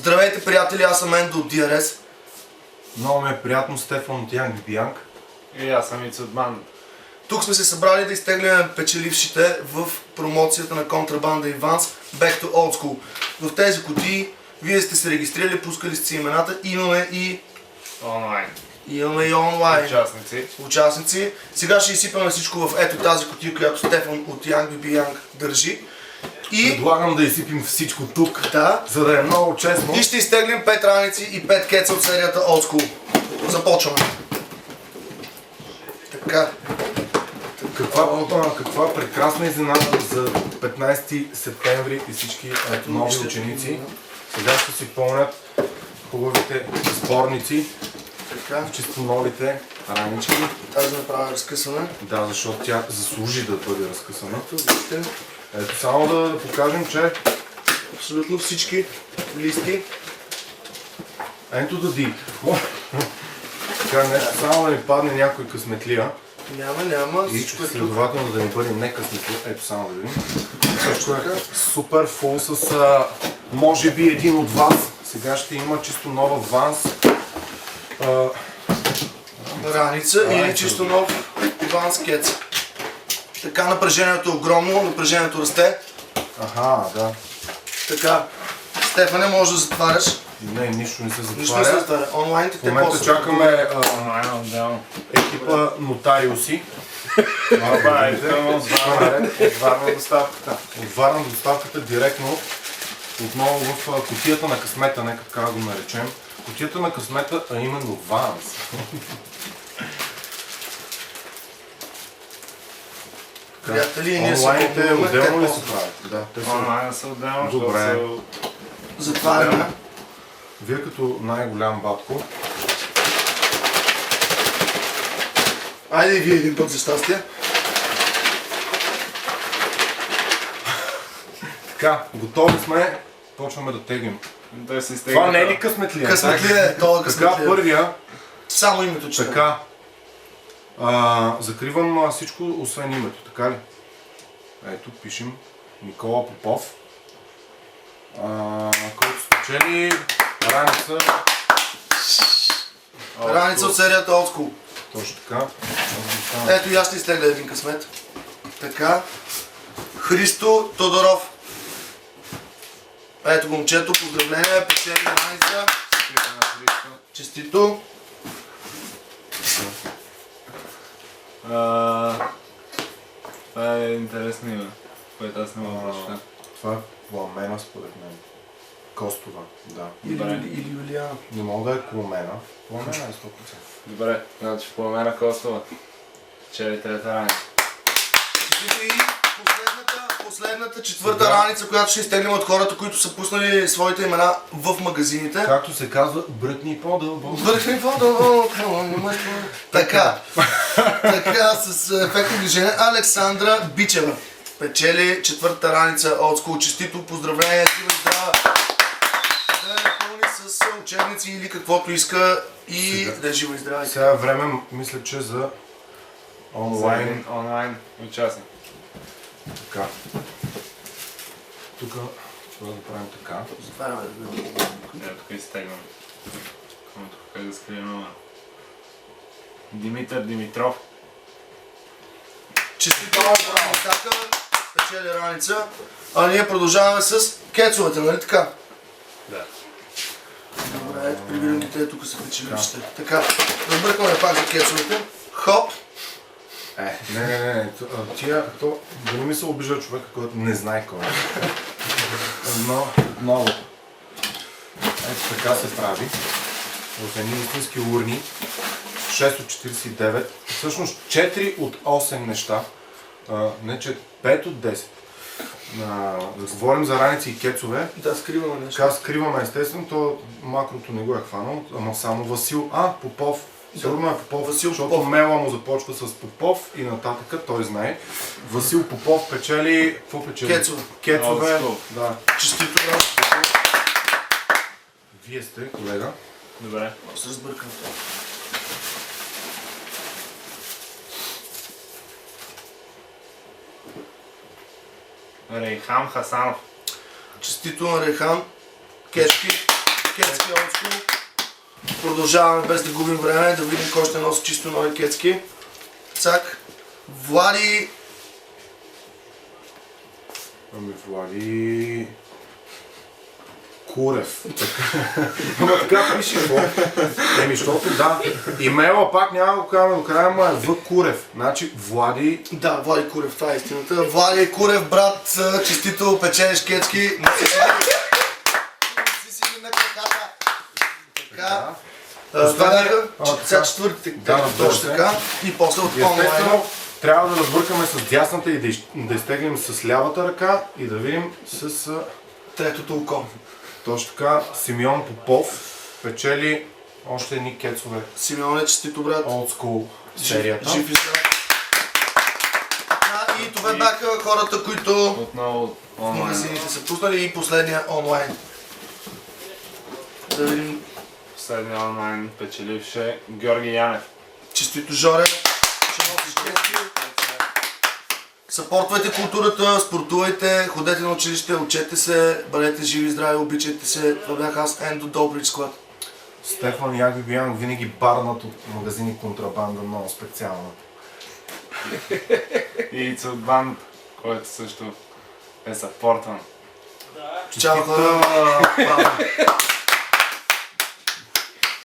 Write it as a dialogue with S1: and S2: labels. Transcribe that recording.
S1: Здравейте, приятели, аз съм Ендо от DRS.
S2: Много ми е приятно, Стефан от Янг Бибиянг.
S3: И аз съм Ицо от Банд.
S1: Тук сме се събрали да изтегляме печелившите в промоцията на Контрабанда и Vans Back to Old School. В тези кутии вие сте се регистрирали, пускали сте си имената, имаме и онлайн участници. Сега ще изсипаме всичко в ето тази кутия, която Стефан от Янг Бибиянг държи. И
S2: предлагам да изсипим всичко тук,
S1: да,
S2: за да е много честно.
S1: И ще изтеглим 5 раници и 5 кеца от серията Old School. Започваме. Така.
S2: Каква прекрасна изненада за 15 септември и всички нови ученици. Сега ще си помнят хубавите сборници, чисто новите ранички.
S1: Тази направя разкъсване.
S2: Да, защото тя заслужи да бъде разкъсана. Ето само да покажем, че
S1: абсолютно всички листи.
S2: Ето да ди. Така нещо, само да ми падне някой късметлия.
S1: Няма.
S2: И следователно да ни бъде не късметлия. Ето само да видим. Също е супер фул с може би един от вас. Сега ще има чисто нова Vans.
S1: Раница или чисто нов Vans кец. Така напрежението е огромно, напрежението расте.
S2: Аха, да.
S1: Така, Стефане, може да затваряш.
S2: Не, нищо не се затваря.
S1: Нищо не се затваря. Онлайните те
S2: момента
S1: после.
S2: чакаме екипа нотариуси.
S3: Отварна доставката.
S2: Отварна доставката директно отново в кутията на късмета, нека така го наречем. Кутията на късмета, а именно Vans.
S1: Приятели, ние
S2: онлайните отделно ли се правят? Да, те са...
S3: Онлайн са отделно,
S2: добре.
S1: Затваряме.
S2: Вие като най-голям батко.
S1: Айде и вие един път за щастие.
S2: Така, готови сме. Почваме да теглим. Това не е ли късметлия?
S1: Късметлия е, това късметлия.
S2: Така, първия.
S1: Само името че.
S2: Така. Закривам всичко, освен името, така ли? Ето, пишем Никола Попов. Който спечели раница.
S1: Раница от серията Old School.
S2: Точно така.
S1: Ето и аз ще изтегля един късмет. Така. Христо Тодоров. Ето го момчето, поздравления, печели раница. Честито.
S3: Това е интересно име, което аз не мога да прочета.
S2: Това е Пламена според мен. Костова, да.
S1: Или Юлиана.
S2: Не мога да е Пламена. Пламена е 100%.
S3: Добре, значи Пламена Костова. Чели трета раница.
S1: Честито и последната четвърта раница, която ще изтеглим от хората, които са пуснали своите имена в магазините.
S2: Както се казва, бръкни по-дълбоко.
S1: Бръкни по-дълбоко. Така. Така, с ефектно движение. Александра Бичева печели четвърта раница Old School. Честито, поздравления, жива и здрава. Да я напълни с учебници или каквото иска и да е жива и здрава.
S2: Сега е време, мисля, че за
S3: онлайн участник.
S2: Така. Тук трябва да правим така.
S1: Затваряме да видим.
S3: Тук изтегвам. Тук как да скрием номер. Димитър Димитров.
S1: Честито, браво! Печели раница. А ние продължаваме с кецовете, нали така?
S3: Да.
S1: Добре, ето прибирането тук са печелившите. Така, разбъркваме пак за кецовете. Хоп!
S2: Не. Тия, да не ми се обижда човека, който не знае кой е. Но, отново. Ето така се прави. В едни истински урни. 6 от 49. Всъщност 4 от 8 неща. Не 4, 5 от 10. Да говорим за раници и кецове.
S1: Да, скриваме нещо.
S2: Така скриваме естествено, то макрото не го е хванал, ама само Васил Попов. Сигурно е Попов, защото мейла му започва с Попов и нататък, той знае. Васил Попов печели, какво печели? Кецове. Да.
S1: Честито, браво.
S2: Вие сте, колега.
S3: Добре.
S1: Аз разбъркам.
S3: Рейхан Хасанов.
S1: Честито на Рейхан. Кешки. Кецки олдскул. Продължаваме без да губим време, да видим кой ще носи чисто нови кецки. Цак. Влади...
S2: Ами Влади... Курев. Ама така пише, еми, защото да, имейла пак няма го казваме до края, ама е В. Курев. Значи Влади...
S1: Да, Влади Курев, това е истината. Влади Курев, брат, честито, печелиш кецки. Не си си на краката. Така. Това бяха сега четвъртите кецки, точно така. И после от онлайн.
S2: Естествено, трябва да разбъркаме с дясната и да изтеглим с лявата ръка и да видим с...
S1: Третото око.
S2: Точно така, Симеон Попов печели още едни кецове.
S1: Симеоне, честито, брат.
S2: Old School серията.
S1: Жив и здрав. И това бяха хората, които
S3: Отново
S1: в
S3: онлайн.
S1: магазините са пуснали и последния онлайн. Да видим.
S3: Последния онлайн печеливше Георги Янев.
S1: Честито, Жоре. Ще носиш кецки. Съпортвайте културата, спортувайте, ходете на училище, учете се, бъдете живи, здрави, обичайте се. Това бях аз, Ендо Добрич Склад.
S2: Стефан Яги Биан винаги барнат от магазини контрабанда, много специална.
S3: И Ицо Банд, който също е съпортван.
S1: Чао хора!